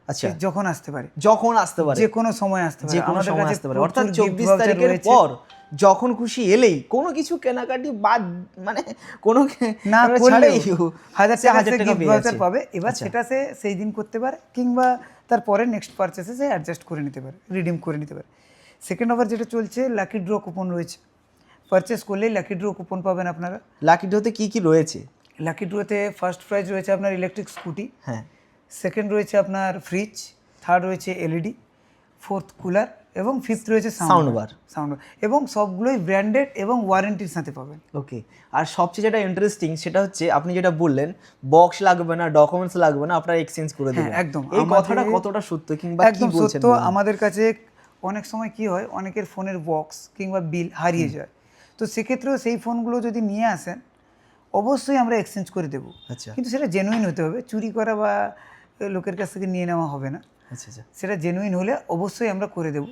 আচ্ছা, যখন আসতে পারে, যে কোনো সময় আসতে পারে, যে কোনো সময় আসতে পারে, অর্থাৎ 24 তারিখের পর যখন খুশি এলেই কোনো কিছু কেনাকাটি বাদ, মানে কোনো না ছাড়াই করলেও 1000 টাকা গিফট ভাউচার পাবে। এবার সেটা সে সেই দিন করতে পারে, কিংবা তারপরে নেক্সট পারচেসে সে অ্যাডজাস্ট করে নিতে পারে, রিডিম করে নিতে পারে। সেকেন্ড অফার যেটা চলছে, লাকি ড্র কুপন রয়েছে। পারচেস করলেই লাকি ড্র কুপন পাবেন আপনারা। লাকি ড্রতে কি কি রয়েছে? লাকি ড্রতে ফার্স্ট প্রাইজ রয়েছে আপনার ইলেকট্রিক স্কুটি, হ্যাঁ, সেকেন্ড রয়েছে আপনার ফ্রিজ, থার্ড রয়েছে এলইডি, ফোর্থ কুলার এবং ফিফথ রয়েছে সাউন্ড বার। এবং সবগুলোই ব্র্যান্ডেড এবং ওয়ারেন্টির সাথে পাবেন। ওকে। আর সবচেয়ে যেটা ইন্টারেস্টিং সেটা হচ্ছে আপনি যেটা বললেন, বক্স লাগবে না, ডকুমেন্টস লাগবে না, আপনারা এক্সচেঞ্জ করে দেবেন। একদম, এই কথাটা কতটা সত্য, কিংবা কি একদম বলছেন? সত্য। আমাদের কাছে অনেক সময় কি হয়, অনেকের ফোনের বক্স কিংবা বিল হারিয়ে যায়, তো সেক্ষেত্রেও সেই ফোনগুলো যদি নিয়ে আসেন অবশ্যই আমরা এক্সচেঞ্জ করে দেবো। আচ্ছা কিন্তু সেটা জেনুইন হতে হবে, চুরি করা বা লোকের কাছ থেকে নিয়ে নেওয়া হবে না। আচ্ছা আচ্ছা। সেটা জেনুইন হলে অবশ্যই আমরা করে দেবো।